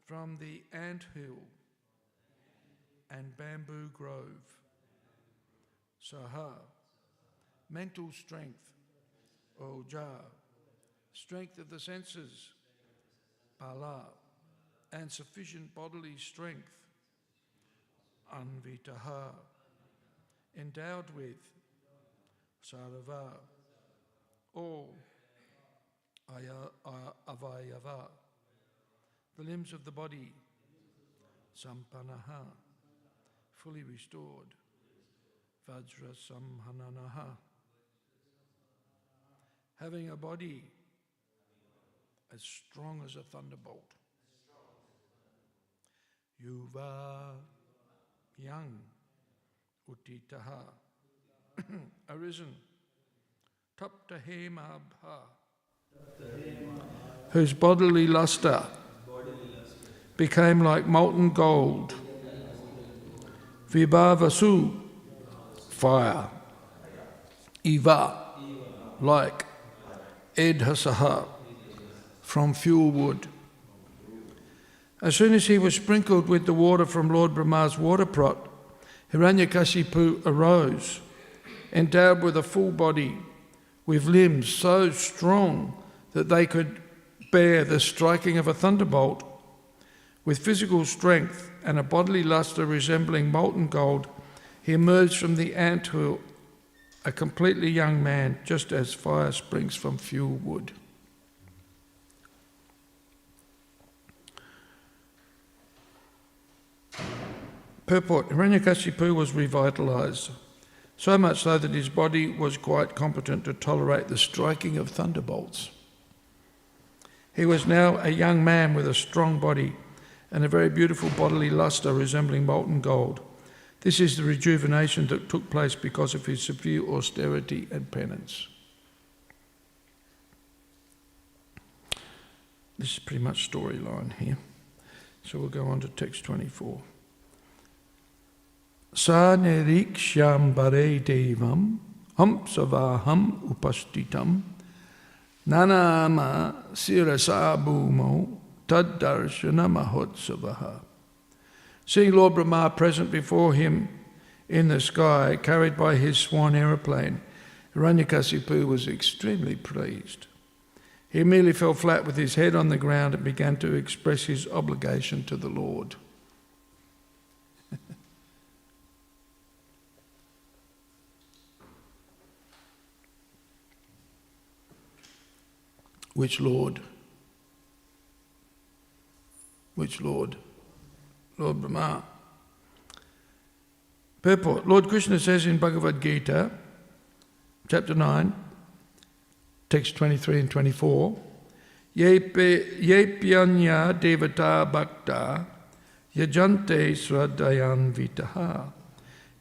from the anthill and bamboo grove. Saha, mental strength. Oja, strength of the senses. Bala, and sufficient bodily strength. Anvitaha, endowed with. Sarava, all. Avayava, the limbs of the body. Sampanaha, fully restored. Vajra samhananaha, having a body as strong as a thunderbolt. Yuva, young. Utitaha, arisen. Taptahemabha, whose bodily lustre became like molten gold. Vibhavasu, fire. Iva, like. Edhasaha, from fuel wood. As soon as he was sprinkled with the water from Lord Brahma's water pot, Hiranyakashipu arose, endowed with a full body, with limbs so strong that they could bear the striking of a thunderbolt. With physical strength and a bodily lustre resembling molten gold, he emerged from the anthill a completely young man, just as fire springs from fuel wood. Purport: Hiranyakashipu was revitalized, so much so that his body was quite competent to tolerate the striking of thunderbolts. He was now a young man with a strong body and a very beautiful bodily lustre resembling molten gold. This is the rejuvenation that took place because of his severe austerity and penance. This is pretty much storyline here. So we'll go on to text 24. Sa niriksham bare devam hamsavaham upastitam nanama sirasa bhumo tad darshana mahotsavaha. Seeing Lord Brahma present before him in the sky, carried by his swan aeroplane, Hiranyakashipu was extremely pleased. He immediately fell flat with his head on the ground and began to express his obligation to the Lord. Which Lord? Which Lord? Lord Brahma. Purport: Lord Krishna says in Bhagavad Gita, chapter 9, text 23 and 24, Ye pyanya devata bhakta yajante sradayan vitaha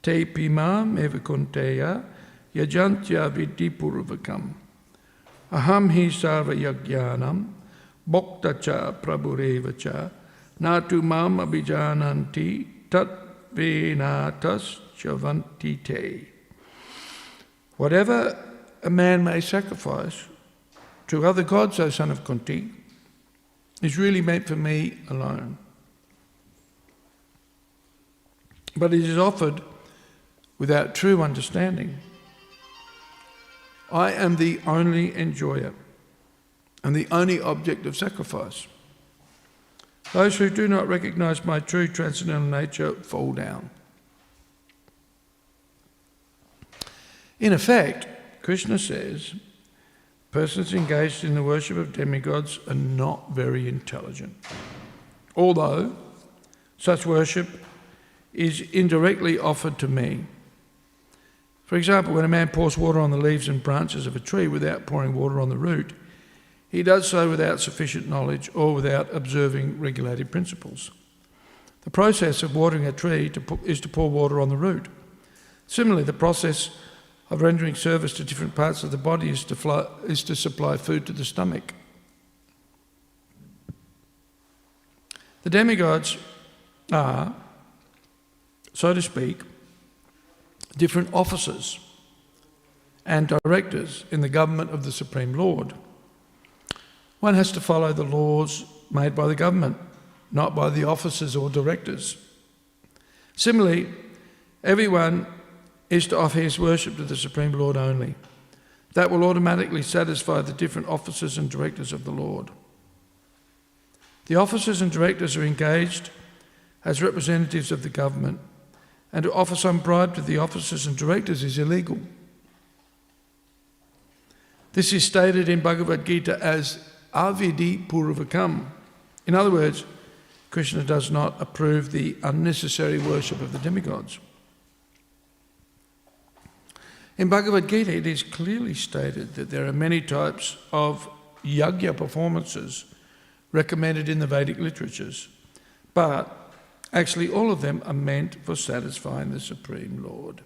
te pimam evakunteya yajantya vidipurvakam aham hi sarva yagyanam bhakta cha prabhurevacha natu mam abhijananti tat venatas chavanti te. Whatever a man may sacrifice to other gods, O son of Kunti, is really meant for me alone. But it is offered without true understanding. I am the only enjoyer and the only object of sacrifice. Those who do not recognize my true transcendental nature fall down. In effect, Krishna says, persons engaged in the worship of demigods are not very intelligent, although such worship is indirectly offered to me. For example, when a man pours water on the leaves and branches of a tree without pouring water on the root, he does so without sufficient knowledge or without observing regulated principles. The process of watering a tree is to pour water on the root. Similarly, the process of rendering service to different parts of the body is to supply food to the stomach. The demigods are, so to speak, different officers and directors in the government of the Supreme Lord. One has to follow the laws made by the government, not by the officers or directors. Similarly, everyone is to offer his worship to the Supreme Lord only. That will automatically satisfy the different officers and directors of the Lord. The officers and directors are engaged as representatives of the government, and to offer some bribe to the officers and directors is illegal. This is stated in Bhagavad Gita as avidi purvakam. In other words, Krishna does not approve the unnecessary worship of the demigods. In Bhagavad Gita, it is clearly stated that there are many types of yajna performances recommended in the Vedic literatures, but actually all of them are meant for satisfying the Supreme Lord.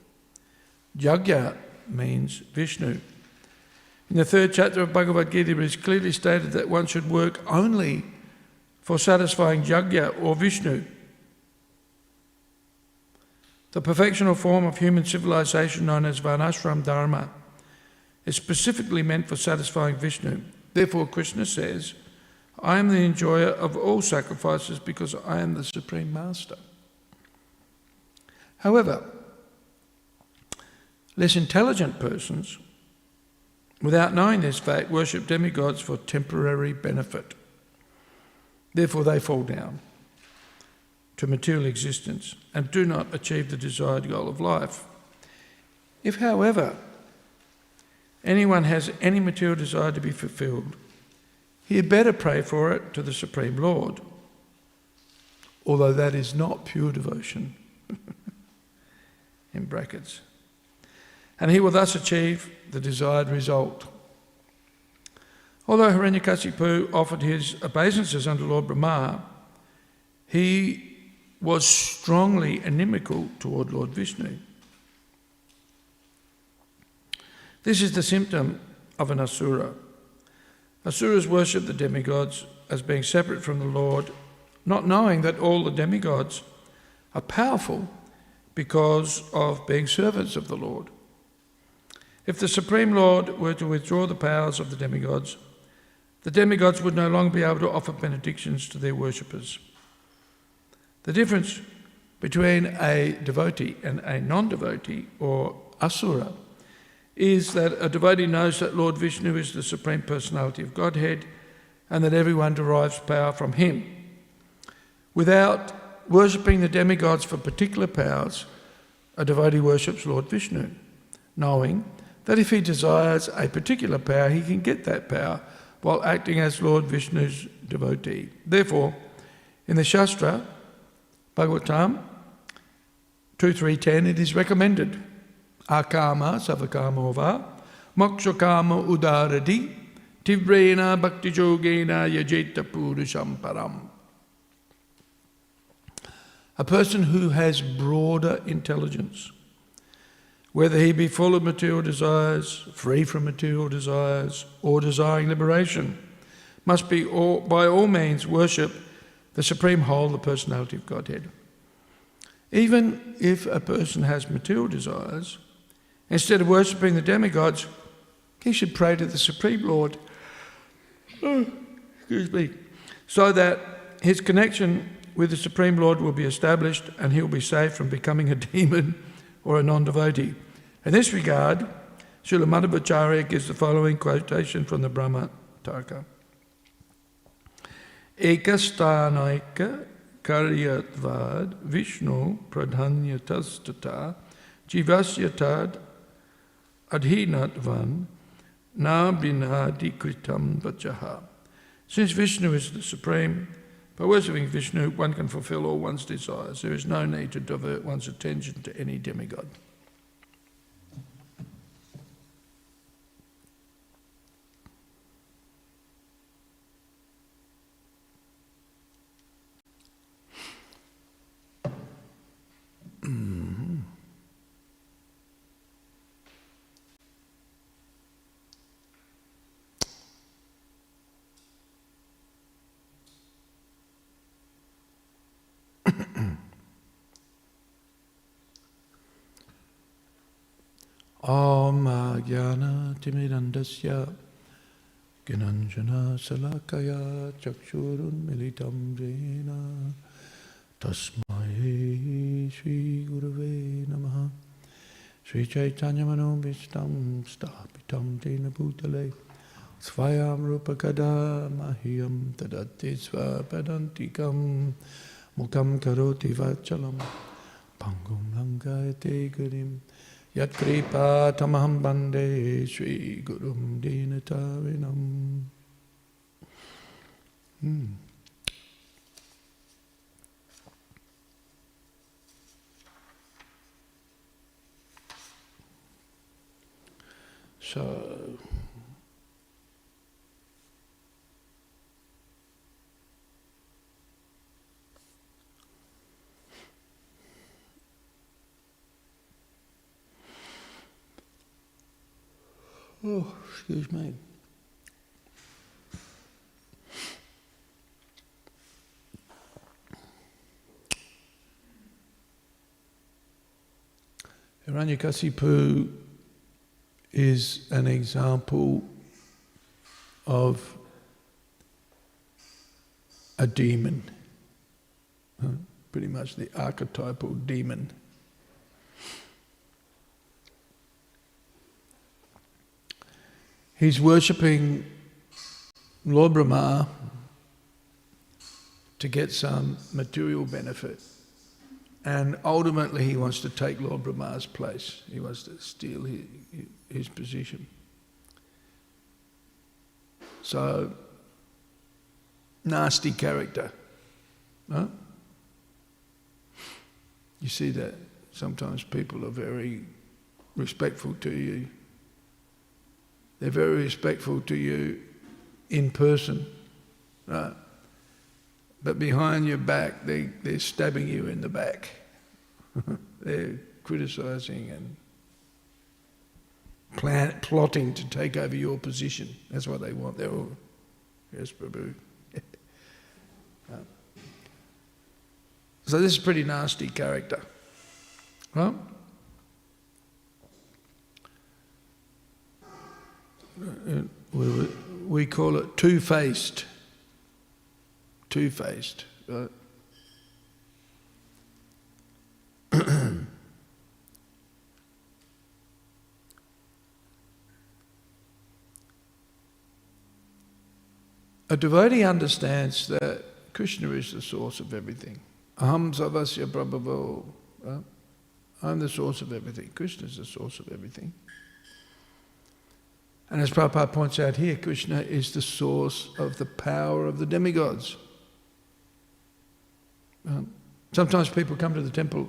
Yajna means Vishnu. In the 3rd chapter of Bhagavad Gita, it is clearly stated that one should work only for satisfying yajna or Vishnu. The perfectional form of human civilization known as Varnashram Dharma is specifically meant for satisfying Vishnu. Therefore, Krishna says, I am the enjoyer of all sacrifices because I am the Supreme Master. However, less intelligent persons, without knowing this fact, worship demigods for temporary benefit. Therefore, they fall down to material existence and do not achieve the desired goal of life. If, however, anyone has any material desire to be fulfilled, he had better pray for it to the Supreme Lord, although that is not pure devotion, in brackets, and he will thus achieve the desired result. Although Hiranyakasipu offered his obeisances unto Lord Brahma, he was strongly inimical toward Lord Vishnu. This is the symptom of an asura. Asuras worship the demigods as being separate from the Lord, not knowing that all the demigods are powerful because of being servants of the Lord. If the Supreme Lord were to withdraw the powers of the demigods would no longer be able to offer benedictions to their worshippers. The difference between a devotee and a non-devotee, or asura, is that a devotee knows that Lord Vishnu is the Supreme Personality of Godhead and that everyone derives power from him. Without worshipping the demigods for particular powers, a devotee worships Lord Vishnu, knowing that if he desires a particular power, he can get that power while acting as Lord Vishnu's devotee. Therefore, in the Shastra, Bhagavatam 2.3.10, it is recommended, akama savakamo va, mokshakama udaradi, tivrena bhakti yogena yajeta purusham param. A person who has broader intelligence, whether he be full of material desires, free from material desires, or desiring liberation, must be by all means worship the Supreme Whole, the Personality of Godhead. Even if a person has material desires, instead of worshipping the demigods, he should pray to the Supreme Lord, so that his connection with the Supreme Lord will be established and he will be saved from becoming a demon or a non-devotee. In this regard, Śrīmad Bhāgavatam gives the following quotation from the Brahma Tarka. Ekasthanaika karyatvad Vishnu pradhanyatastata jivasyatad adhinatvan na binadi kritam vachaha. Since Vishnu is the Supreme, by worshipping Vishnu, one can fulfill all one's desires. There is no need to divert one's attention to any demigod. Om Jnana Timidandasya Ginanjana salakaya chakshurun militam jena tasmai Shri Gurave Namaha Shri Chaitanya Manobhishtam Stapitam Tena Bhutale Svayam Rupakada Mahiyam Tadati Svapadantikam Mukam Karoti Vachalam Pangum Langayate Gurim Yat Kripa Tamaham Bande Shri Gurum Dinatarinam. So, oh, excuse me. Hiranyakasipu is an example of a demon, pretty much the archetypal demon. He's worshipping Lord Brahma to get some material benefit. And ultimately he wants to take Lord Brahma's place. He wants to steal his position. So, nasty character. No? You see that sometimes people are very respectful to you. They're very respectful to you in person, right? But behind your back, they're stabbing you in the back. They're criticising and plotting to take over your position. That's what they want. They're all, yes, Prabhu. So this is pretty nasty character, right? We call it two-faced. Two-faced, right? A devotee understands that Krishna is the source of everything. Aham savasya prabhavo. Right? I'm the source of everything. Krishna is the source of everything. And as Prabhupada points out here, Krishna is the source of the power of the demigods. Sometimes people come to the temple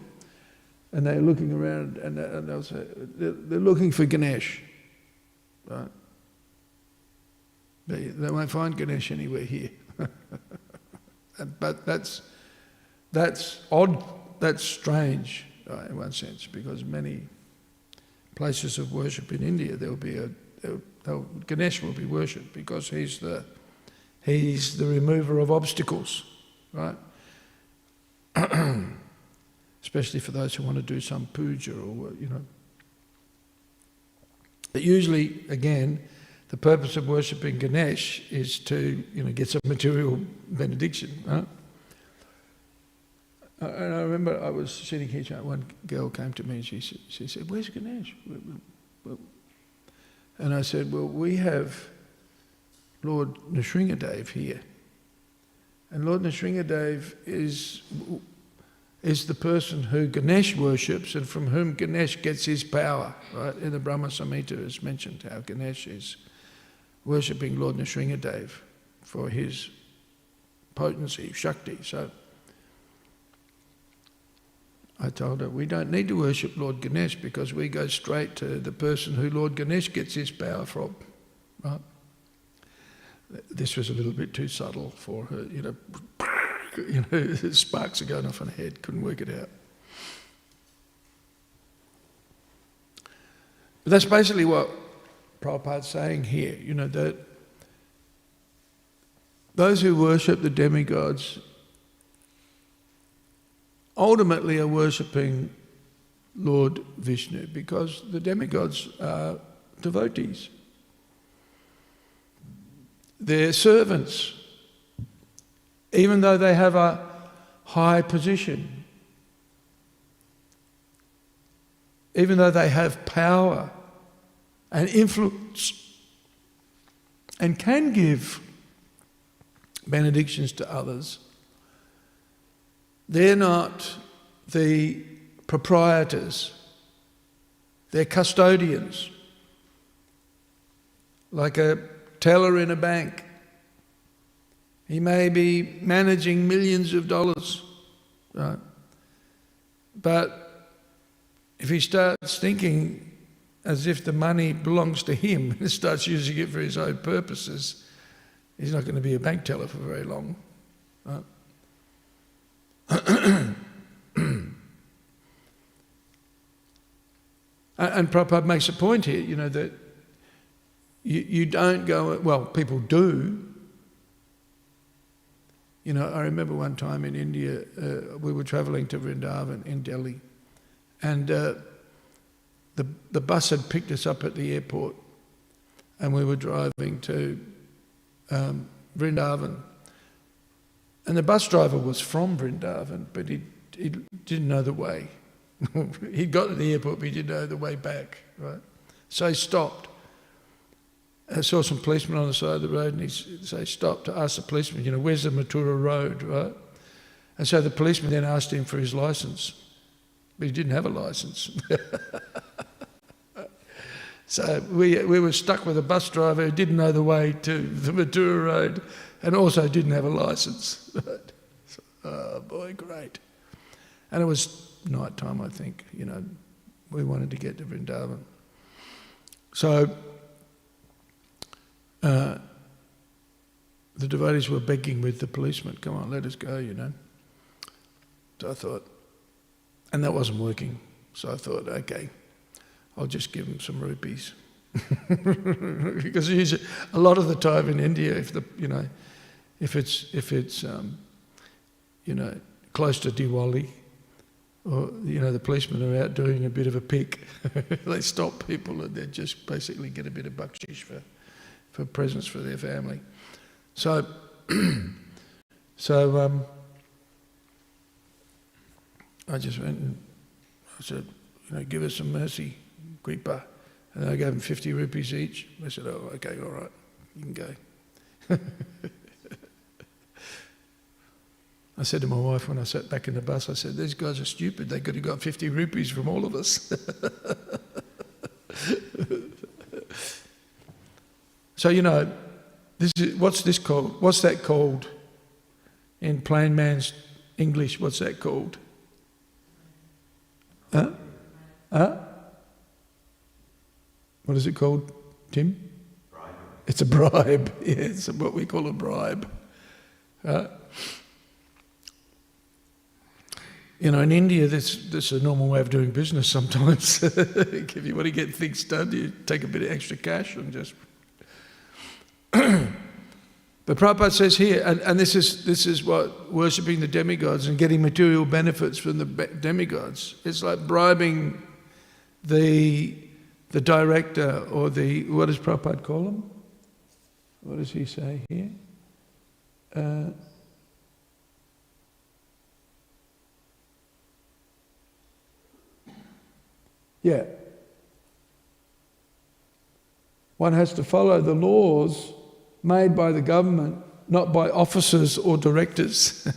and they're looking around and they'll say, they're looking for Ganesh. Right? They won't find Ganesh anywhere here. But that's odd, that's strange, right, in one sense, because many places of worship in India, Ganesh will be worshipped because he's the remover of obstacles, right? Especially for those who want to do some puja or, you know. But usually, again, the purpose of worshipping Ganesh is to, you know, get some material benediction. Right? And I remember I was sitting here, one girl came to me and she said, "Where's Ganesh?" And I said, "Well, we have Lord Nrsingadev here. And Lord Nrsingadev is the person who Ganesh worships and from whom Ganesh gets his power." Right? In the Brahma Samhita it's mentioned how Ganesh is worshipping Lord Nrsingadev for his potency, Shakti. So I told her, we don't need to worship Lord Ganesh because we go straight to the person who Lord Ganesh gets his power from. Right? This was a little bit too subtle for her, you know, sparks are going off in her head, couldn't work it out. But that's basically what Prabhupada's saying here, you know, that those who worship the demigods ultimately are worshipping Lord Vishnu because the demigods are devotees. They're servants, even though they have a high position, even though they have power and influence and can give benedictions to others. They're not the proprietors, they're custodians, like a teller in a bank. He may be managing millions of dollars, right? But if he starts thinking as if the money belongs to him and starts using it for his own purposes, he's not going to be a bank teller for very long. Right? And Prabhupada makes a point here, that you don't go, well, people do. I remember one time in India, we were travelling to Vrindavan in Delhi, and the bus had picked us up at the airport, and we were driving to Vrindavan. And the bus driver was from Vrindavan, but he didn't know the way. He got to the airport, but he didn't know the way back, right? So he stopped. I saw some policemen on the side of the road, and he stopped to ask the policeman, where's the Mathura road, right? And so the policeman then asked him for his licence, but he didn't have a licence. So we were stuck with a bus driver who didn't know the way to the Mathura road and also didn't have a licence. Right? So, oh boy, great. And it was night time, I think, we wanted to get to Vrindavan. So the devotees were begging with the policeman, come on, let us go, So I thought, and that wasn't working, so I thought, okay, I'll just give him some rupees. Because a lot of the time in India, if it's close to Diwali, or the policemen are out doing a bit of a pick, they stop people and they just basically get a bit of bakshish for presents for their family. So I just went and I said, give us some mercy, Kripa. And I gave them 50 rupees each. They said, oh, okay, all right, you can go. I said to my wife when I sat back in the bus, I said, these guys are stupid. They could have got 50 rupees from all of us. So, what's this called? What's that called? In plain man's English, what's that called? Huh? What is it called, Tim? Bribe. It's a bribe. Yeah, it's what we call a bribe. In India, that's a normal way of doing business sometimes. If you want to get things done, you take a bit of extra cash and just... But Prabhupada says here, and this is what worshipping the demigods and getting material benefits from the demigods. It's like bribing the director or what does Prabhupada call him? What does he say here? Yeah. One has to follow the laws made by the government, not by officers or directors.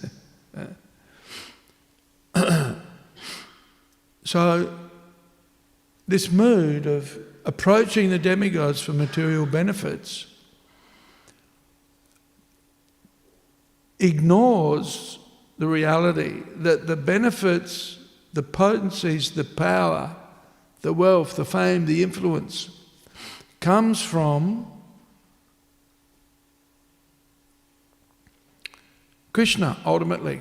So this mood of approaching the demigods for material benefits ignores the reality that the benefits, the potencies, the power, the wealth, the fame, the influence comes from Krishna, ultimately.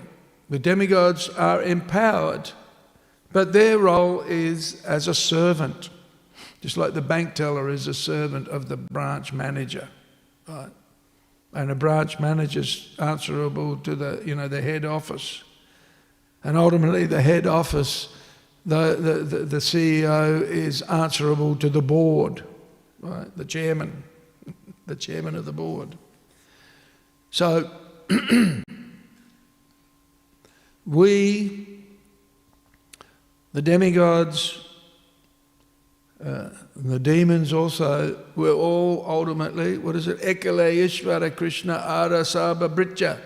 The demigods are empowered, but their role is as a servant, just like the bank teller is a servant of the branch manager, right? And a branch manager's answerable to the head office. And ultimately the head office, the CEO is answerable to the board, right? The chairman of the board. So we, the demigods, the demons also, we're all ultimately, what is it? Ekale Ishvara Krishna Ara Sabha Britya.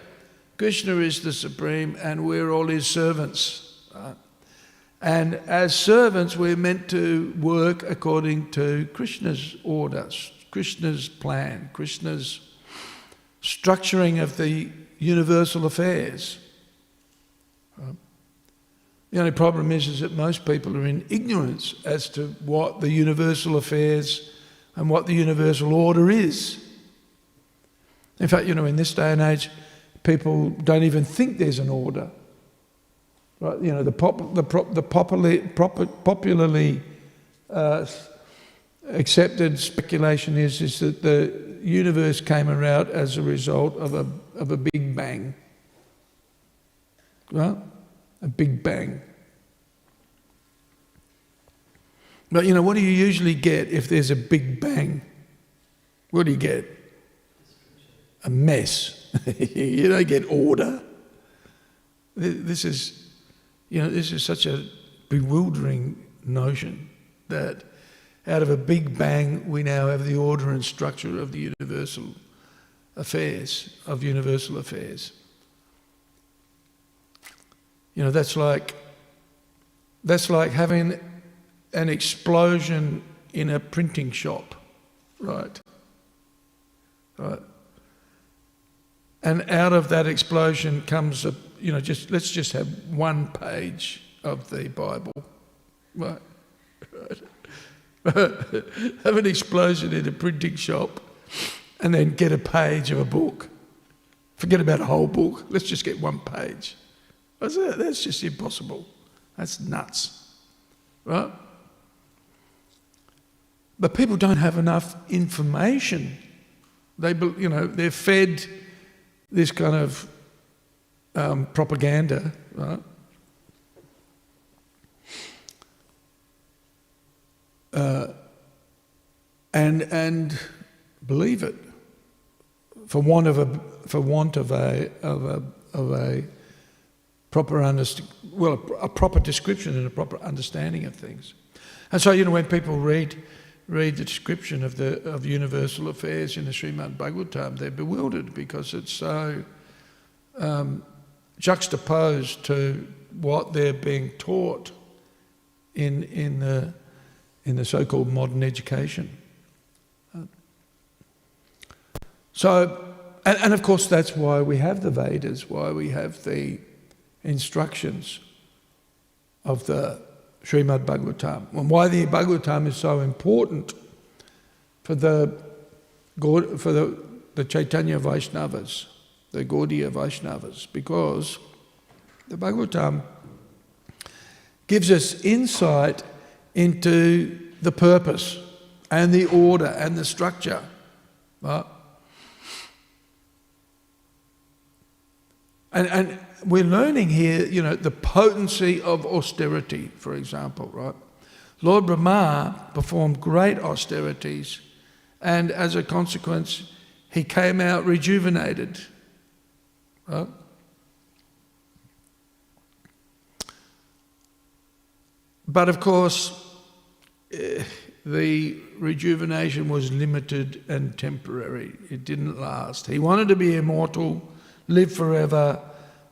Krishna is the supreme and we're all his servants. Right? And as servants we're meant to work according to Krishna's orders, Krishna's plan, Krishna's structuring of the universal affairs. Right? The only problem is that most people are in ignorance as to what the universal affairs and what the universal order is. In fact, in this day and age, people don't even think there's an order. Right? The popularly accepted speculation is that the universe came around as a result of a big bang. Right? A big bang. But what do you usually get if there's a big bang? What do you get? A mess. You don't get order. This is such a bewildering notion that out of a big bang we now have the order and structure of the universal affairs, That's like having an explosion in a printing shop, right? Right. And out of that explosion comes let's just have one page of the Bible, right? Have an explosion in a printing shop and then get a page of a book. Forget about a whole book, let's just get one page. That's just impossible. That's nuts, right? But people don't have enough information. They're fed this kind of propaganda, right? And believe it for want of a proper a proper description and a proper understanding of things. And so when people read the description of universal affairs in the Śrīmad Bhāgavatam, they're bewildered because it's so juxtaposed to what they're being taught in the so-called modern education. So, and of course that's why we have the Vedas, why we have the instructions of the Śrīmad Bhāgavatam, and why the Bhāgavatam is so important for the Chaitanya Vaishnavas, the Gaudiya Vaishnavas, because the Bhāgavatam gives us insight into the purpose and the order and the structure. Right? And we're learning here, the potency of austerity, for example, right? Lord Brahma performed great austerities, and as a consequence, he came out rejuvenated, right? But of course, the rejuvenation was limited and temporary. It didn't last. He wanted to be immortal, live forever,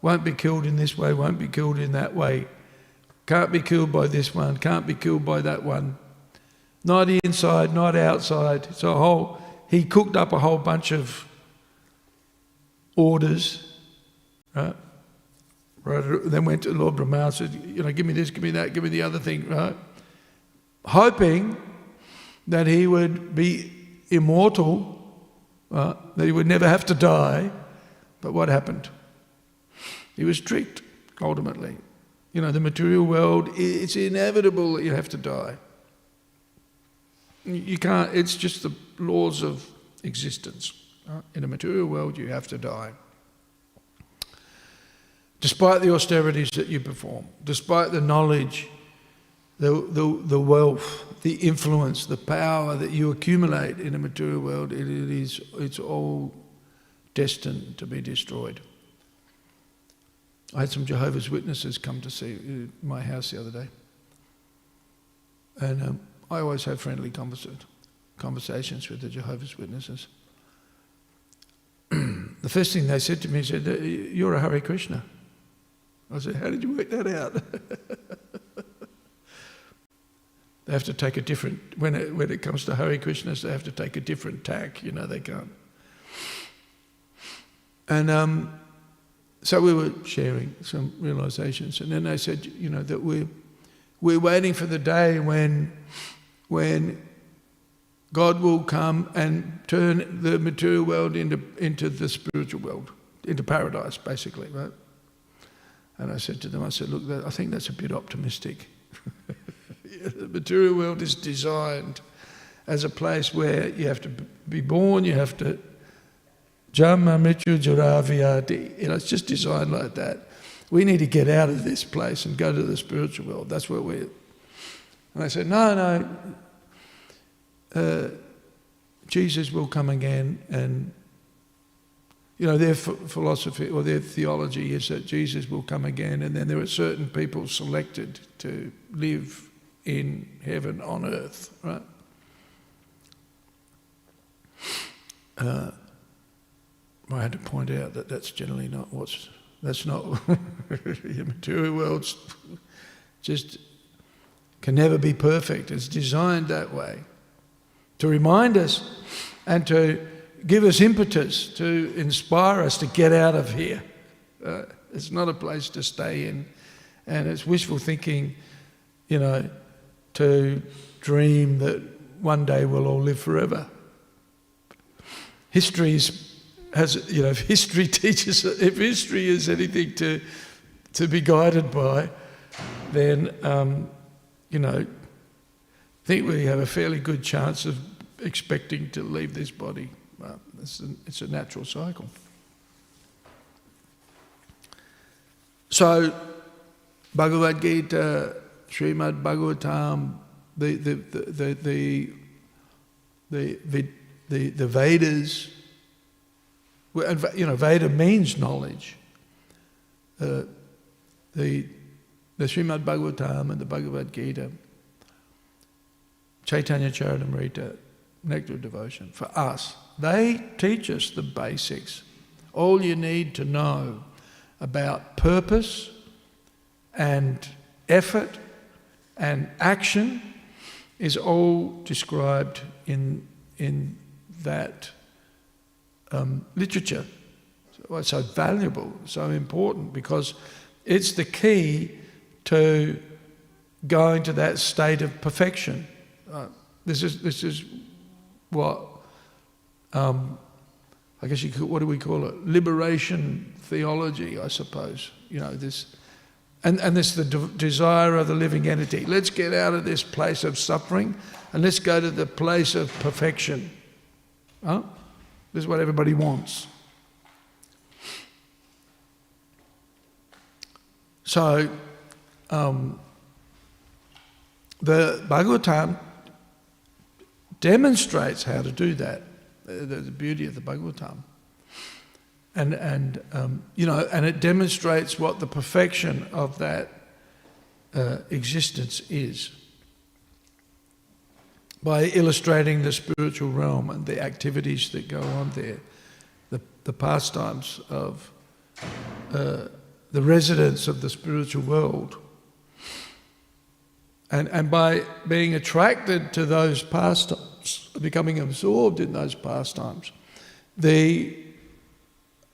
won't be killed in this way, won't be killed in that way, can't be killed by this one, can't be killed by that one, not inside, not outside. So he cooked up a whole bunch of orders, right? Then went to Lord Brahma and said, give me this, give me that, give me the other thing, right? Hoping that he would be immortal, that he would never have to die. But what happened? He was tricked, ultimately. The material world, it's inevitable that you have to die. You can't, it's just the laws of existence. Right? In a material world, you have to die. Despite the austerities that you perform, despite the knowledge, the wealth, the influence, the power that you accumulate in a material world, it's all destined to be destroyed. I had some Jehovah's Witnesses come to see my house the other day. And I always have friendly conversations with the Jehovah's Witnesses. The first thing they said to me, said, "You're a Hare Krishna." I said, "How did you work that out?" They have to take a different, when it comes to Hare Krishnas, they have to take a different tack, they can't. And so we were sharing some realizations, and then they said, that we're waiting for the day when God will come and turn the material world into the spiritual world, into paradise, basically, right? And I said to them, look, I think that's a bit optimistic. The material world is designed as a place where you have to be born, you have to Jamma Mrityu Jara Vyadi. It's just designed like that. We need to get out of this place and go to the spiritual world. That's where we're. And I said, no, Jesus will come again, and their philosophy or their theology is that Jesus will come again, and then there are certain people selected to live in heaven on earth, right? I had to point out that that's generally not that's not the material world's just can never be perfect. It's designed that way to remind us and to give us impetus, to inspire us to get out of here. It's not a place to stay in, and it's wishful thinking, to dream that one day we'll all live forever. If history teaches, if history is anything to be guided by, then I think we have a fairly good chance of expecting to leave this body. It's a natural cycle. So, Bhagavad Gita, Śrīmad Bhāgavatam, the Vedas. And Veda means knowledge. The Śrīmad Bhāgavatam and the Bhagavad Gita, Chaitanya Charitamrita, Nectar of Devotion, for us, they teach us the basics. All you need to know about purpose and effort and action is all described in that literature. So it's so valuable, so important, because it's the key to going to that state of perfection. This is what I guess what do we call it? Liberation theology, I suppose. This, and this is the desire of the living entity. Let's get out of this place of suffering and let's go to the place of perfection. This is what everybody wants. So, the Bhagavatam demonstrates how to do that, the beauty of the Bhagavatam. And it demonstrates what the perfection of that existence is by illustrating the spiritual realm and the activities that go on there, the pastimes of the residents of the spiritual world. And by being attracted to those pastimes, becoming absorbed in those pastimes,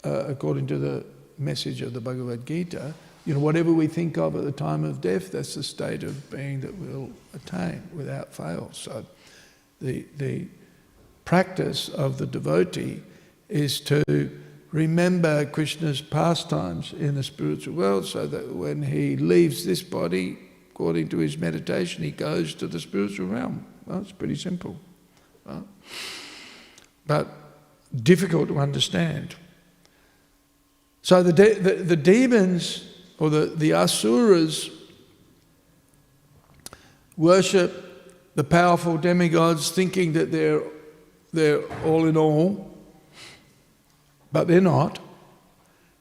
according to the message of the Bhagavad Gita, whatever we think of at the time of death, that's the state of being that we'll attain without fail. So the practice of the devotee is to remember Krishna's pastimes in the spiritual world, so that when he leaves this body, according to his meditation, he goes to the spiritual realm. Well, it's pretty simple. Well, but difficult to understand. So the demons, or the asuras, worship the powerful demigods, thinking that they're all in all. but they're not.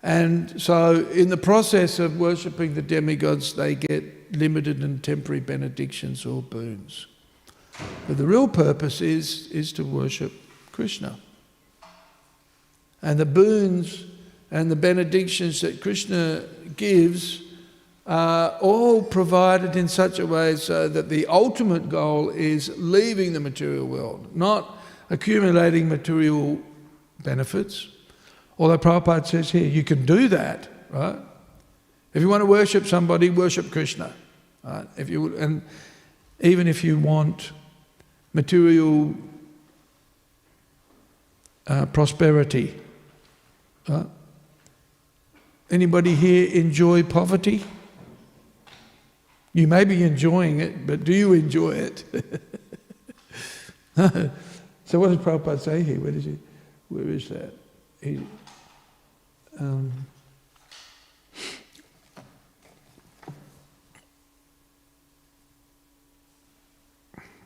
And so in the process of worshipping the demigods, they get limited and temporary benedictions or boons. But the real purpose is to worship Krishna. And the boons and the benedictions that Krishna gives are all provided in such a way so that the ultimate goal is leaving the material world, not accumulating material benefits. Although Prabhupada says here, you can do that, right? If you want to worship somebody, worship Krishna, right? And even if you want material prosperity, right? Anybody here enjoy poverty? You may be enjoying it, but do you enjoy it? So what does Prabhupada say here? Where is that?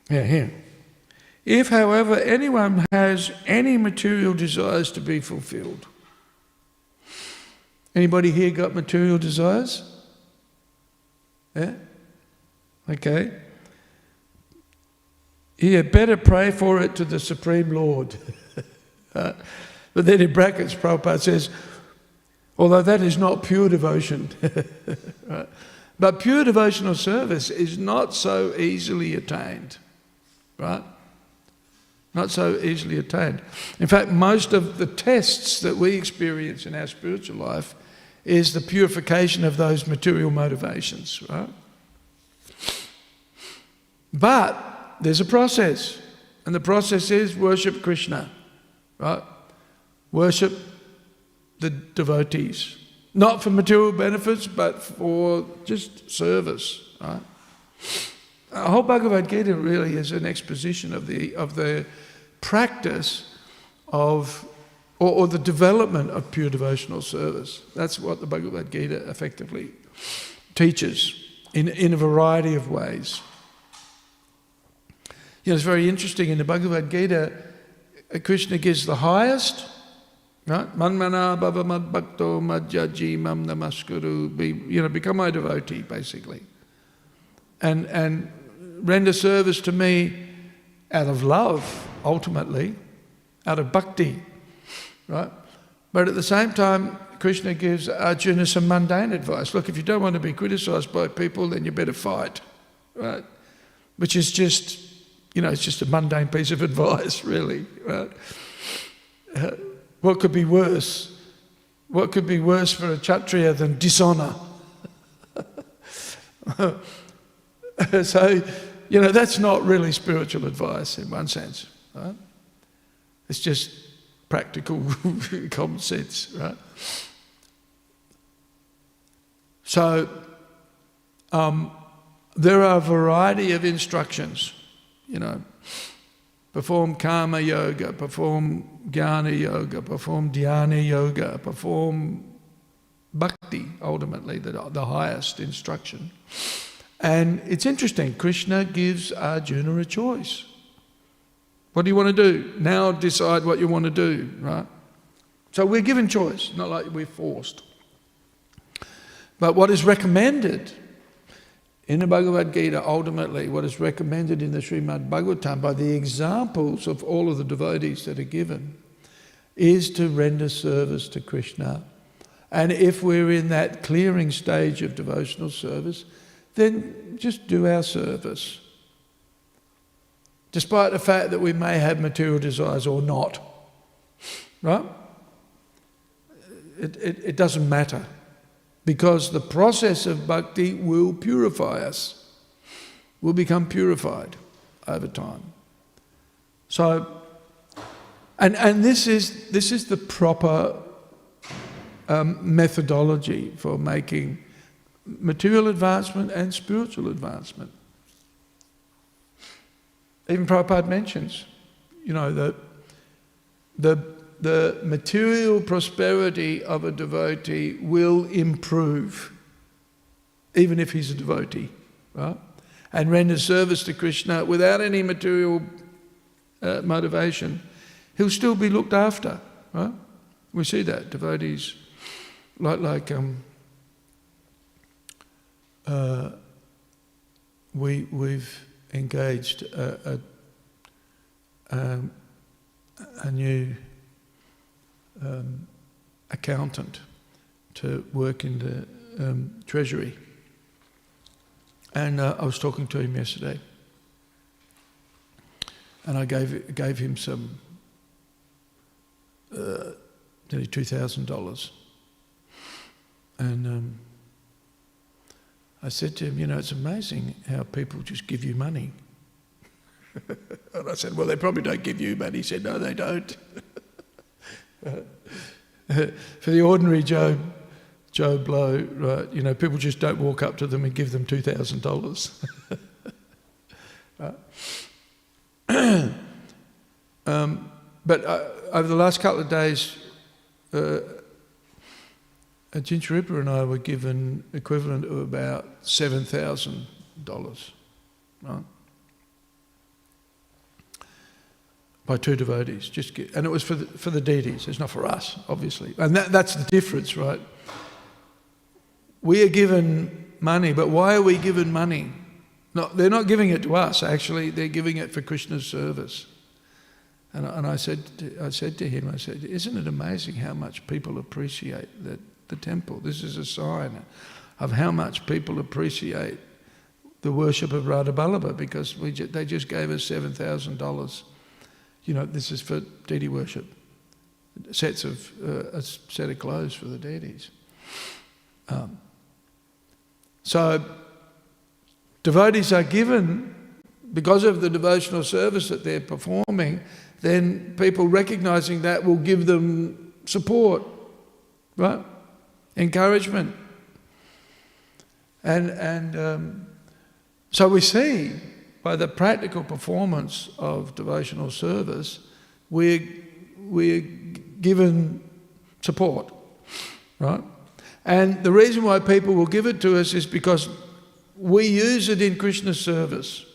Here. If, however, anyone has any material desires to be fulfilled. Anybody here got material desires? Yeah? Okay. You better pray for it to the Supreme Lord. But then in brackets, Prabhupada says, although that is not pure devotion. Right? But pure devotional service is not so easily attained. Right? Not so easily attained. In fact, most of the tests that we experience in our spiritual life is the purification of those material motivations. Right? But there's a process, and the process is worship Krishna, right? Worship the devotees, not for material benefits, but for just service, right? The whole Bhagavad Gita really is an exposition of the practice of, or the development of pure devotional service. That's what the Bhagavad Gita effectively teaches in a variety of ways. You know, it's very interesting in the Bhagavad Gita, Krishna gives the highest, right? Manmana bhava mad bhakto madhyaji mam namaskuru, become my devotee, basically. And render service to me out of love, ultimately, out of bhakti, right? But at the same time, Krishna gives Arjuna some mundane advice. Look, if you don't want to be criticised by people, then you better fight, right? Which is just, it's just a mundane piece of advice, really, right? What could be worse? What could be worse for a Kshatriya than dishonour? So, that's not really spiritual advice in one sense, right? It's just practical common sense, right? So, there are a variety of instructions, perform karma yoga, perform jnana yoga, perform dhyana yoga, perform bhakti, ultimately, the highest instruction. And it's interesting, Krishna gives Arjuna a choice. What do you want to do? Now decide what you want to do, right? So we're given choice, not like we're forced. But what is recommended in the Bhagavad Gita, ultimately, what is recommended in the Śrīmad Bhāgavatam by the examples of all of the devotees that are given, is to render service to Krishna. And if we're in that clearing stage of devotional service, then just do our service. Despite the fact that we may have material desires or not. Right? It doesn't matter. Because the process of bhakti will purify us. We'll become purified over time. So, and this is the proper methodology for making material advancement and spiritual advancement. Even Prabhupada mentions, that the material prosperity of a devotee will improve, even if he's a devotee, right? And render service to Krishna without any material motivation, he'll still be looked after, right? We see that devotees, we've engaged a new accountant to work in the treasury, and I was talking to him yesterday, and I gave him some nearly $2,000, and I said to him, you know, it's amazing how people just give you money. And I said, well, they probably don't give you money. He said, no, they don't. For the ordinary Joe Blow, right, you know, people just don't walk up to them and give them $2,000. But over the last couple of days, Jincharipa and I were given equivalent of about $7,000, right? By two devotees, and it was for the deities. It's not for us, obviously, and that's the difference, right? We are given money, but why are we given money? No, they're not giving it to us. Actually, they're giving it for Krishna's service. And I said to him, isn't it amazing how much people appreciate the temple? This is a sign of how much people appreciate the worship of Radha Vallabha, because they just gave us $7,000. You know, this is for deity worship. A set of clothes for the deities. So devotees are given, because of the devotional service that they're performing, then people recognising that will give them support, right? Encouragement. And so we see, by the practical performance of devotional service, we're given support, right? And the reason why people will give it to us is because we use it in Krishna's service,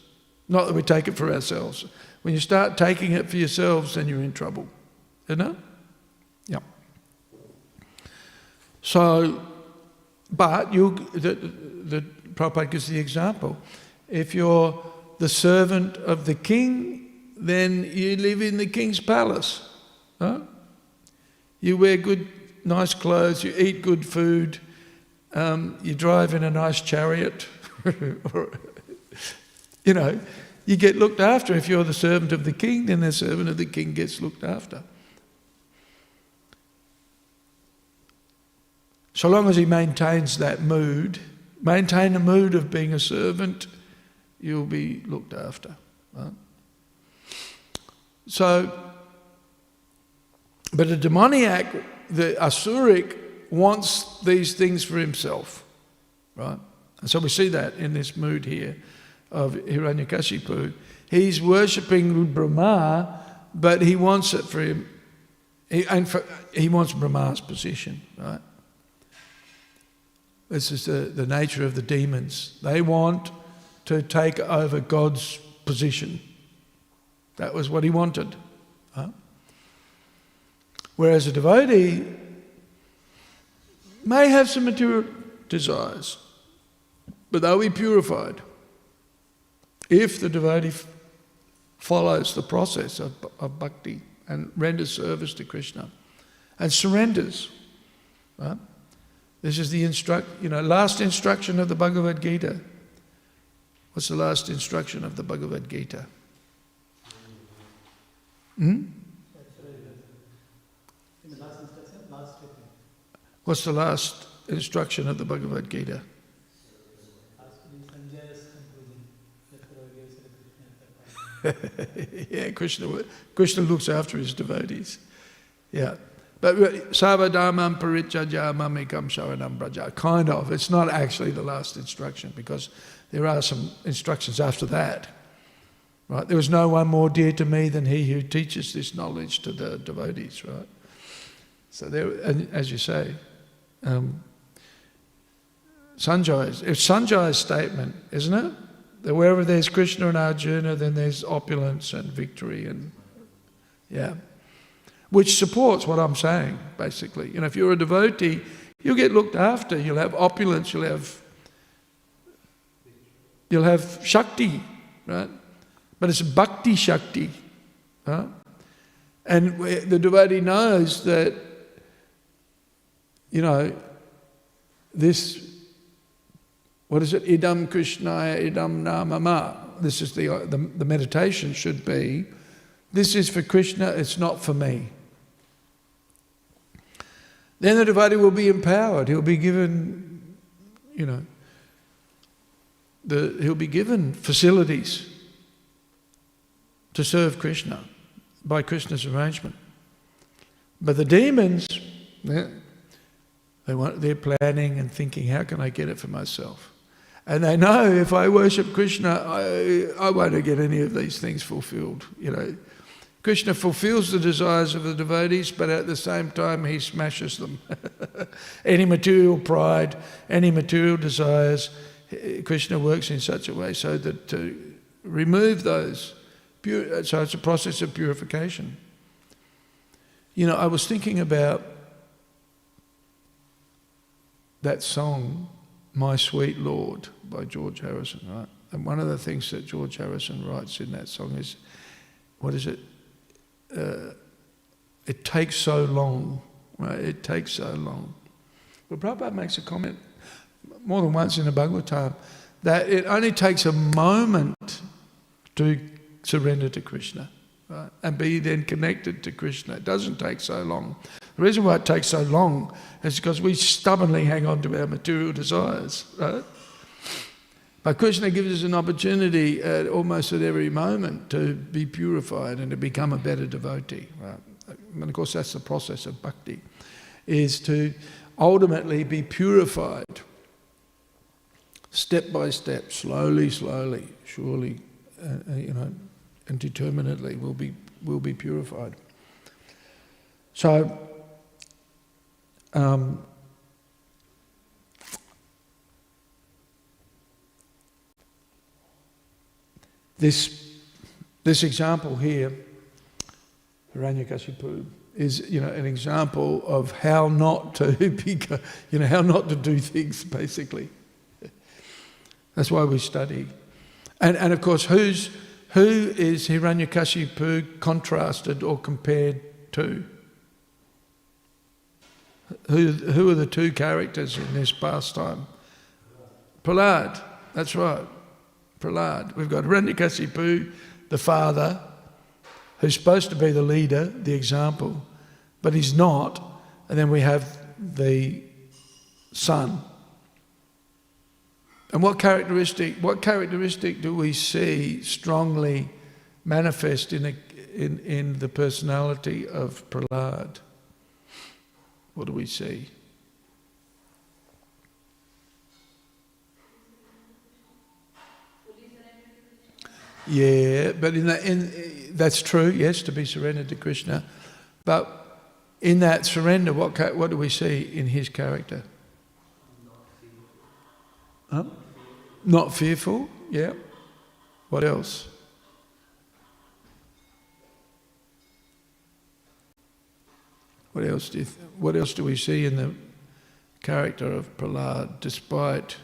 not that we take it for ourselves. When you start taking it for yourselves, then you're in trouble, you know? Yeah. So, but the Prabhupada gives the example. If you're the servant of the king, then you live in the king's palace. Huh? You wear good, nice clothes, you eat good food, you drive in a nice chariot. You know, you get looked after. If you're the servant of the king, then the servant of the king gets looked after. So long as he maintains that mood, maintain a mood of being a servant, you'll be looked after. Right? So, but a demoniac, the asuric, wants these things for himself, right? And so we see that in this mood here of Hiranyakashipu. He's worshipping Brahma, but he wants it for him. He wants Brahma's position, right? This is the nature of the demons. They want to take over God's position. That was what he wanted. Huh? Whereas a devotee may have some material desires, but they'll be purified if the devotee follows the process of bhakti and renders service to Krishna and surrenders. Right? This is the last instruction of the Bhagavad Gita. What's the last instruction of the Bhagavad Gita? What's the last instruction of the Bhagavad Gita? Yeah, Krishna looks after his devotees. Yeah. But Sarvadharmam Parityajya Mamekam Sharanam Braja. Kind of. It's not actually the last instruction, because there are some instructions after that. Right? There is no one more dear to me than he who teaches this knowledge to the devotees, right? So there, and as you say, Sanjay's statement, isn't it? That wherever there's Krishna and Arjuna, then there's opulence and victory, and yeah. which supports what I'm saying, basically. If you're a devotee, you'll get looked after, you'll have opulence, you'll have Shakti, right? But it's Bhakti Shakti, right? And the devotee knows that, this, what is it? Idam Krishnaya, idam namama. This is the meditation should be, this is for Krishna, it's not for me. Then the devotee will be empowered. He'll be given, he'll be given facilities to serve Krishna by Krishna's arrangement. But the demons, they're planning and thinking, how can I get it for myself? And they know if I worship Krishna, I won't get any of these things fulfilled. Krishna fulfills the desires of the devotees, but at the same time he smashes them. Any material pride, any material desires, Krishna works in such a way so that to remove those. So it's a process of purification. I was thinking about that song, My Sweet Lord, by George Harrison, right? And one of the things that George Harrison writes in that song is, what is it? It takes so long, right? It takes so long. But Prabhupada makes a comment more than once in the Bhagavatam that it only takes a moment to surrender to Krishna, right? And be then connected to Krishna. It doesn't take so long. The reason why it takes so long is because we stubbornly hang on to our material desires, right? But Krishna gives us an opportunity almost at every moment to be purified and to become a better devotee, right? And of course that's the process of bhakti, is to ultimately be purified step by step, slowly, surely, and determinedly will be purified. So, this example here, Hiranyakashipu, is an example of how not to how not to do things, basically. That's why we study, and of course, who is Hiranyakashipu contrasted or compared to? Who are the two characters in this pastime? Prahlad, that's right. Prahlad. We've got Hiranyakashipu, the father, who's supposed to be the leader, the example, but he's not. And then we have the son. And what characteristic do we see strongly manifest in the personality of Prahlad? What do we see? Yeah, but that's true, yes, to be surrendered to Krishna. But in that surrender, what do we see in his character? Huh? Not fearful, yeah. What else? What else do we see in the character of Prahlad, despite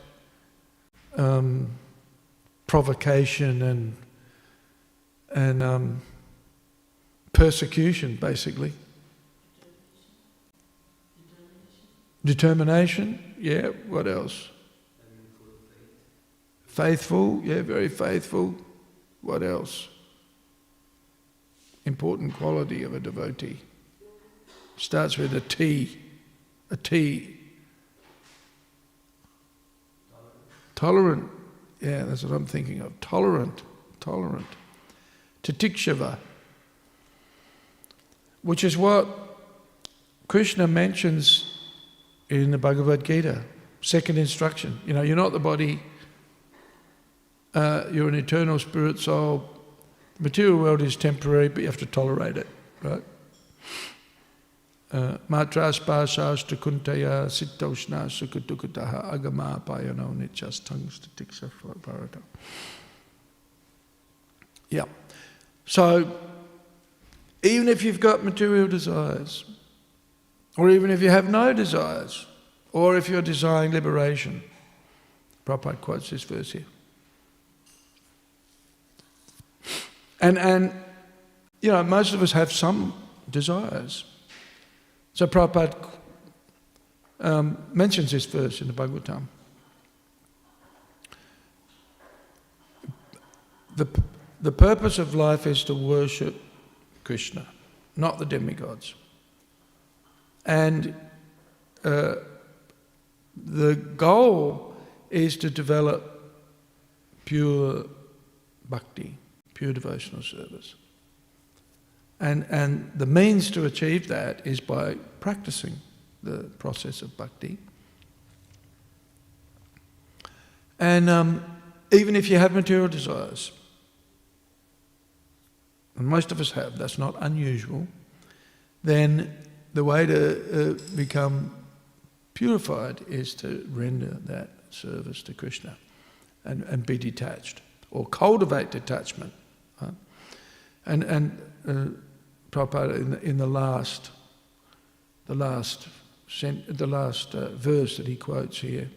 provocation and persecution, basically? Determination, yeah. What else? Faithful, yeah, very faithful. What else? Important quality of a devotee. Starts with a T. A T. Tolerant. Yeah, that's what I'm thinking of. Tolerant. Titikshava. Which is what Krishna mentions in the Bhagavad Gita. Second instruction. You're not the body. You're an eternal spirit soul. The material world is temporary, but you have to tolerate it, right? Matras pashastu kuntaya sittaushna sukutukutaha agama payano nityas tangstatiksha parata. Yeah. So even if you've got material desires, or even if you have no desires, or if you're desiring liberation. Prabhupada quotes this verse here. And you know, most of us have some desires. So Prabhupada mentions this verse in the Bhagavatam. The purpose of life is to worship Krishna, not the demigods. And the goal is to develop pure bhakti, pure devotional service. And the means to achieve that is by practicing the process of bhakti. And even if you have material desires, and most of us have, that's not unusual, then the way to become purified is to render that service to Krishna and be detached, or cultivate detachment. Right? And Prabhupada in the last verse that he quotes here,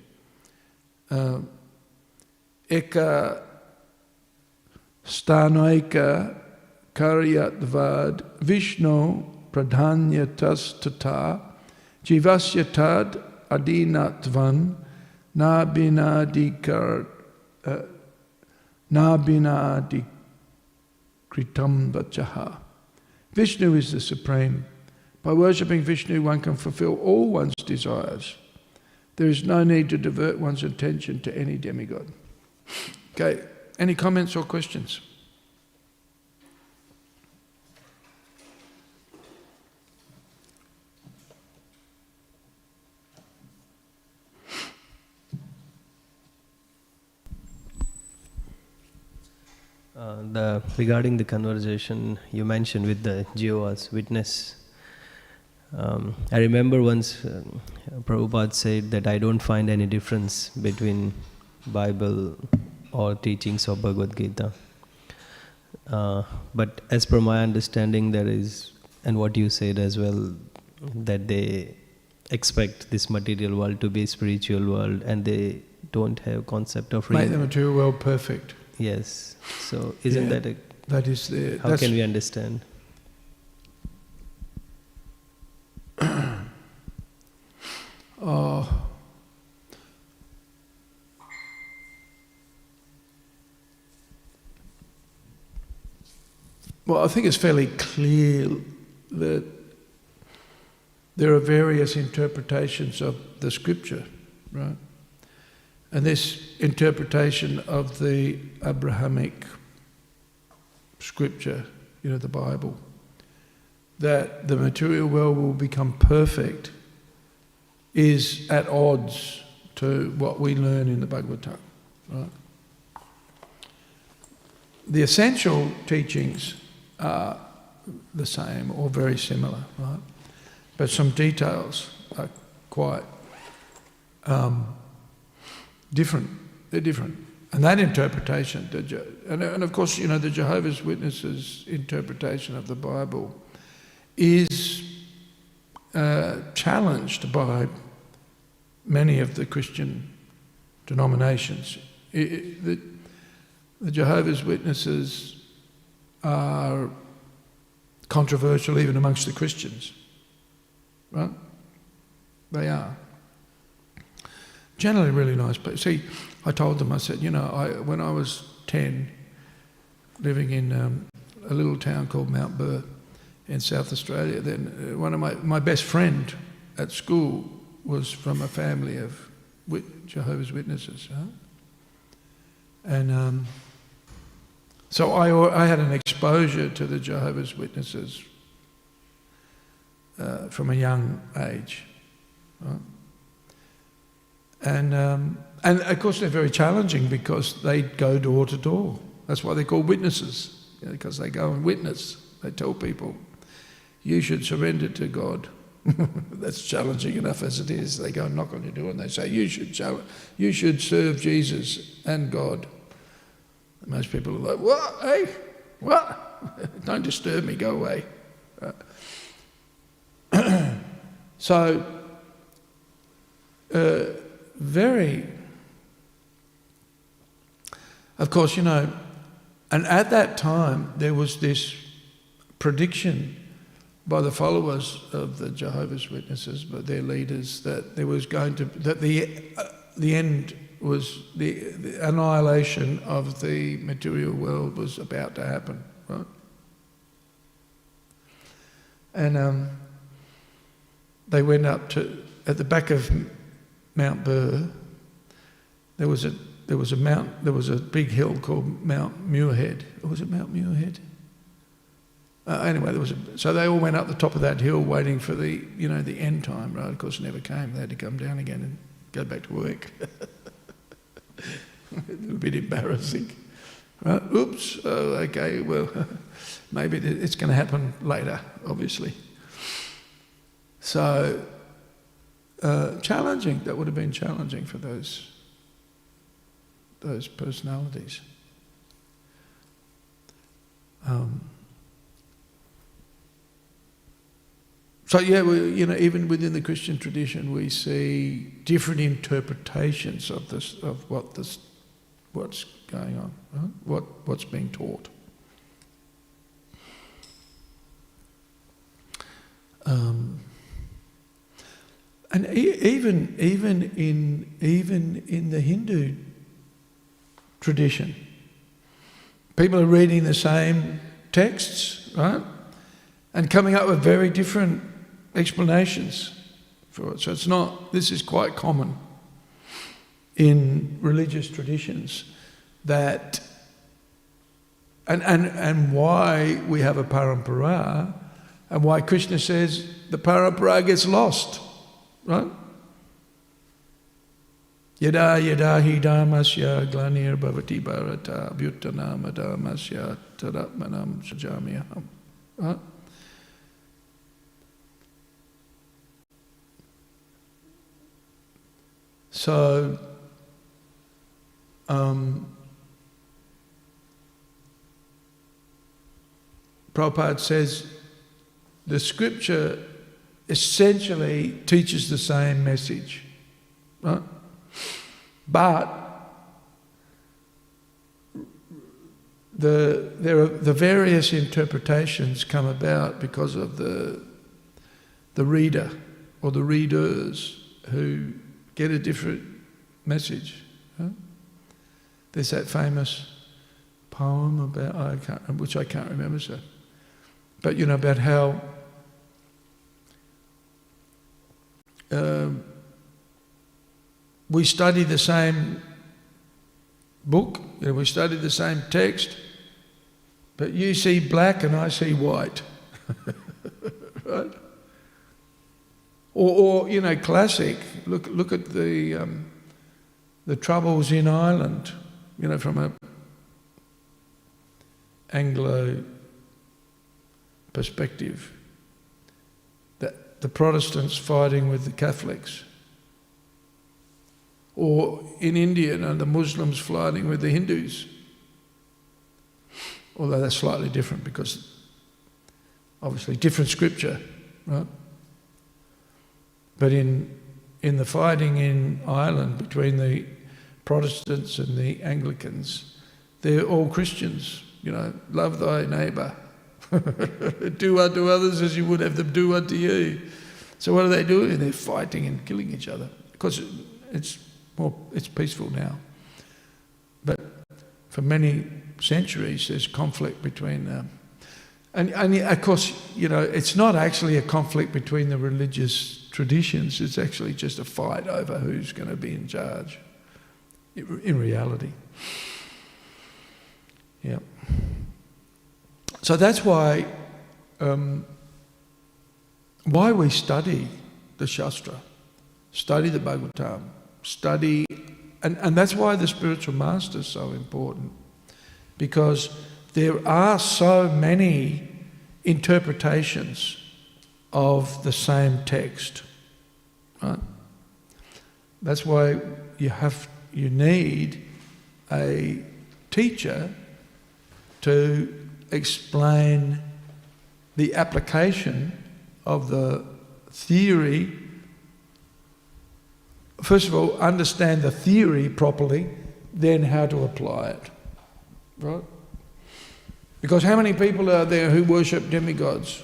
Eka stanoika karyatvad Vishnu pradhanyatas tata jivasya tad adinatvan nabinadikritam vachaha. Vishnu is the supreme. By worshipping Vishnu, one can fulfill all one's desires. There is no need to divert one's attention to any demigod. Okay, any comments or questions? Regarding the conversation you mentioned with the Jehovah's Witness, I remember once Prabhupada said that I don't find any difference between Bible or teachings of Bhagavad Gita. But as per my understanding, there is, and what you said as well, that they expect this material world to be spiritual world, and they don't have concept of make the material world perfect. Yes. So isn't that that is the, how can we understand? Well, I think it's fairly clear that there are various interpretations of the scripture, right? And this interpretation of the Abrahamic scripture, you know, the Bible, that the material world will become perfect, is at odds to what we learn in the Bhagavatam, right? The essential teachings are the same or very similar, right? But some details are quite different. They're different. And that interpretation, and of course, you know, the Jehovah's Witnesses' interpretation of the Bible is challenged by many of the Christian denominations. The Jehovah's Witnesses are controversial even amongst the Christians, right? They are. Generally really nice people. See, I told them, I said, you know, when I was 10, living in a little town called Mount Burr in South Australia, then one of my best friend at school was from a family of Jehovah's Witnesses. Huh? And so I had an exposure to the Jehovah's Witnesses from a young age. Right? And of course they're very challenging because they go door to door. That's why they're called witnesses, because they go and witness. They tell people, you should surrender to God. That's challenging enough as it is. They go and knock on your door and they say, you should serve Jesus and God. Most people are like, what? Hey, what? Don't disturb me, go away. So, very, of course, and at that time there was this prediction by the followers of the Jehovah's Witnesses, but their leaders, that there was going to, that the end was the annihilation of the material world was about to happen, right? And they went up to, at the back of Mount Burr, there was a big hill called Mount Muirhead. Or was it Mount Muirhead? Anyway, so they all went up the top of that hill waiting for the end time, right? Of course, it never came. They had to come down again and go back to work. A little bit embarrassing, right? Oops. Oh, okay. Well, maybe it's going to happen later, obviously. So challenging. That would have been challenging for those personalities. So yeah, even within the Christian tradition, we see different interpretations of this, of what's going on, right? What's being taught. And even in the Hindu tradition, people are reading the same texts, right, and coming up with very different explanations for it. So this is quite common in religious traditions, that and why we have a parampara, and why Krishna says the parampara gets lost, right? Yada yada hi dhammasya glanir bhavati bharata bhuttanama dhammasya tadatmanam sajamyaham, right? So, Prabhupada says the scripture essentially teaches the same message, right? But the various interpretations come about because of the reader or the readers who get a different message. Right? There's that famous poem about, which I can't remember, so, but about how we study the same book, we study the same text, but you see black and I see white, right? Or classic. Look at the troubles in Ireland, from a Anglo perspective. That the Protestants fighting with the Catholics, or in India, the Muslims fighting with the Hindus. Although that's slightly different because obviously different scripture, right? But in the fighting in Ireland between the Protestants and the Anglicans, they're all Christians. Love thy neighbour. Do unto others as you would have them do unto you. So what are they doing? They're fighting and killing each other. Because it's peaceful now. But for many centuries there's conflict between and of course, it's not actually a conflict between the religious traditions, it's actually just a fight over who's going to be in charge, in reality. Yeah. So that's why we study the Shastra, study the Bhagavatam, and that's why the spiritual master is so important, because there are so many interpretations of the same text, right? That's why you need a teacher to explain the application of the theory. First of all, understand the theory properly, then how to apply it. Right? Because how many people are there who worship demigods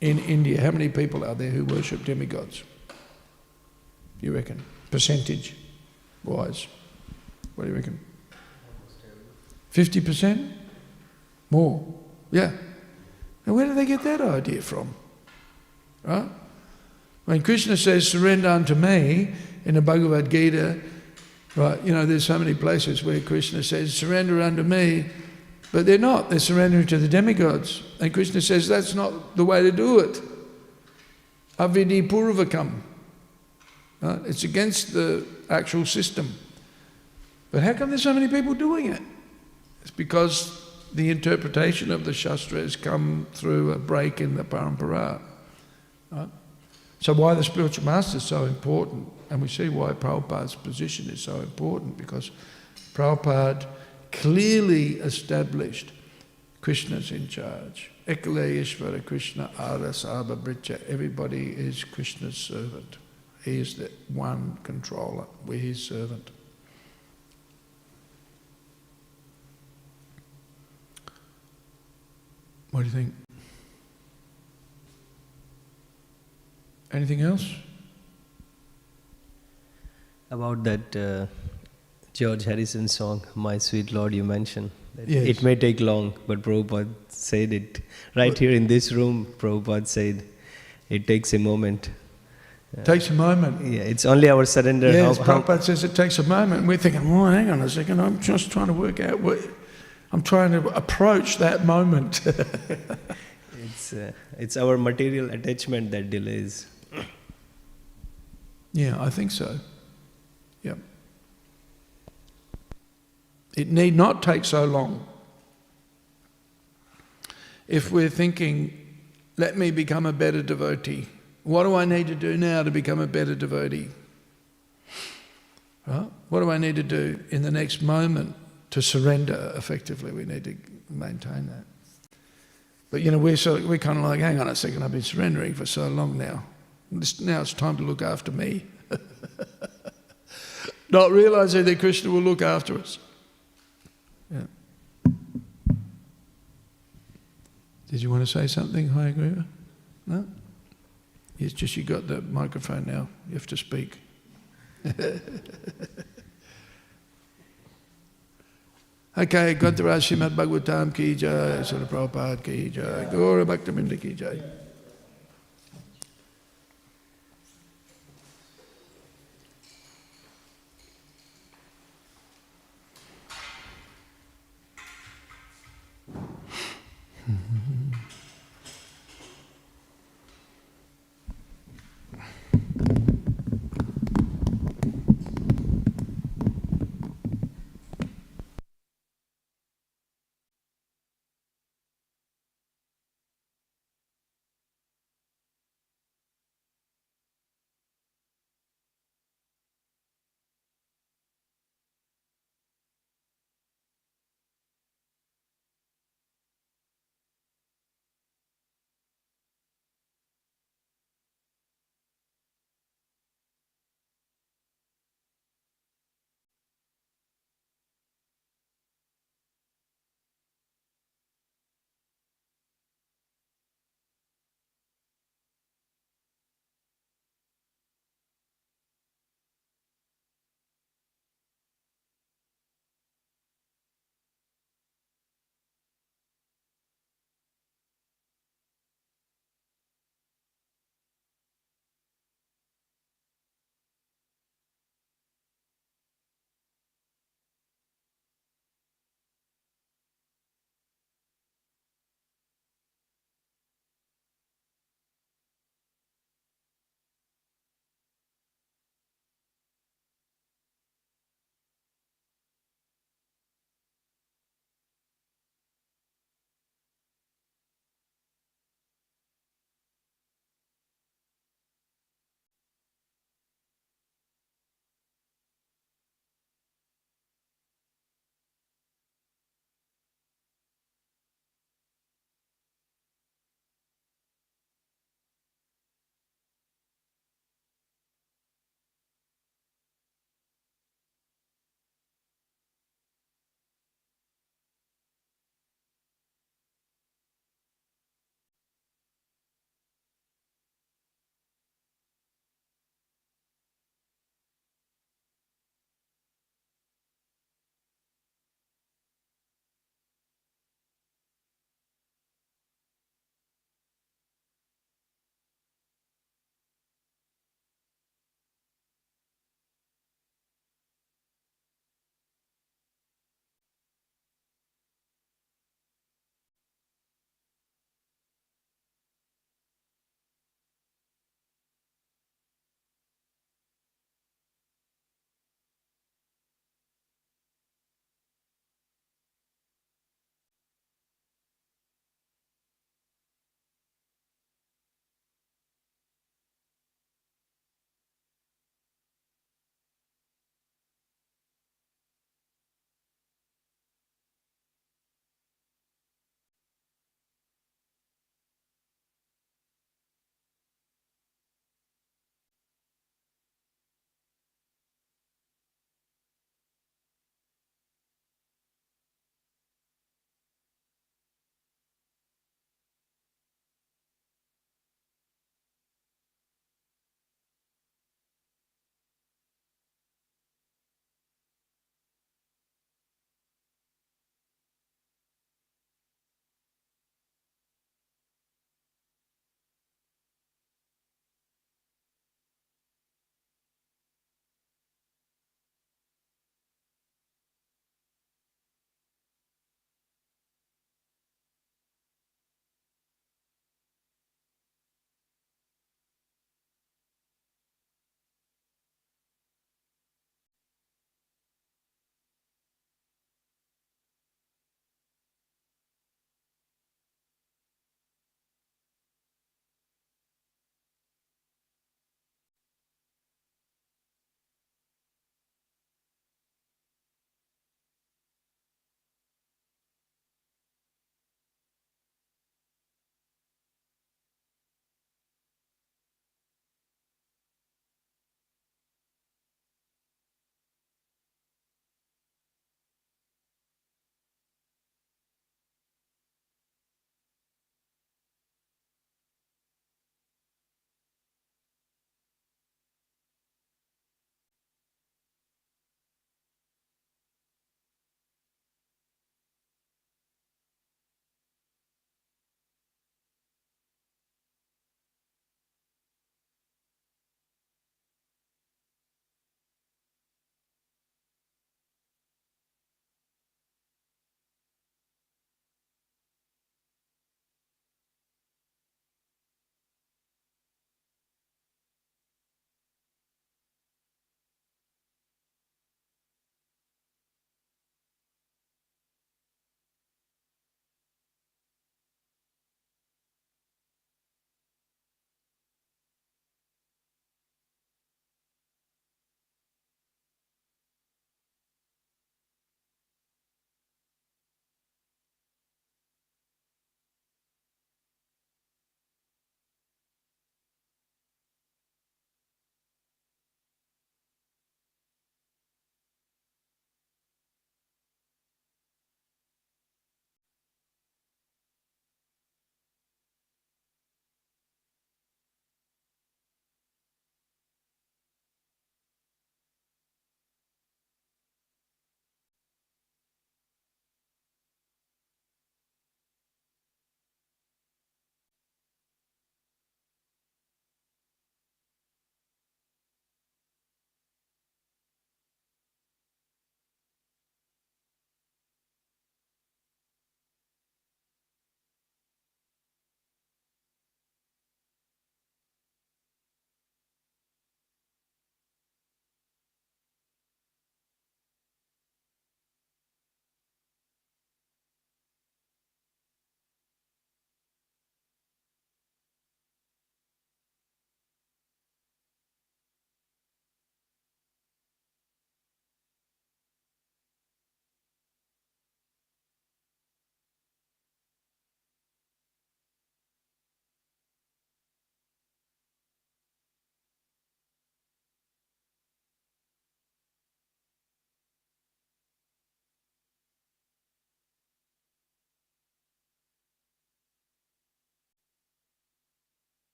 in India? How many people are there who worship demigods? You reckon? Percentage-wise. What do you reckon? 50%? More? Yeah. Now where do they get that idea from? Right? When Krishna says, surrender unto me, in the Bhagavad Gita, right, you know, there's so many places where Krishna says, surrender unto me, but they're not. They're surrendering to the demigods. And Krishna says, that's not the way to do it. Avidi purvakam. Right? It's against the actual system. But how come there's so many people doing it? It's because the interpretation of the Shastra has come through a break in the parampara. Right? So why the spiritual master is so important, and we see why Prabhupada's position is so important, because Prabhupada clearly established Krishna's in charge. Ekale Ishvara Krishna Ara Sabha Bricha. Everybody is Krishna's servant. He is the one controller. We're his servant. What do you think? Anything else? About that George Harrison song, My Sweet Lord, you mentioned. Yes. It may take long, but Prabhupada said it. Right here in this room, Prabhupada said, it takes a moment. Takes a moment. Yeah, it's only our surrender. Yes, Prabhupada says it takes a moment. And we're thinking, oh, hang on a second, I'm just trying to work out I'm trying to approach that moment. It's our material attachment that delays. Yeah, I think so. Yep. It need not take so long. If we're thinking, let me become a better devotee, what do I need to do now to become a better devotee? Right? What do I need to do in the next moment to surrender effectively? We need to maintain that. But you know, we're kind of like, hang on a second, I've been surrendering for so long now. Now it's time to look after me. Not realizing that Krishna will look after us. Yeah. Did you want to say something, Hayagriva? No? It's just you got the microphone now. You have to speak. Okay, Grantaraj Śrīmad Bhāgavatam ki jai, Srila Prabhupada ki jai, Gaura Bhaktivedanta ki jai. Mm-hmm.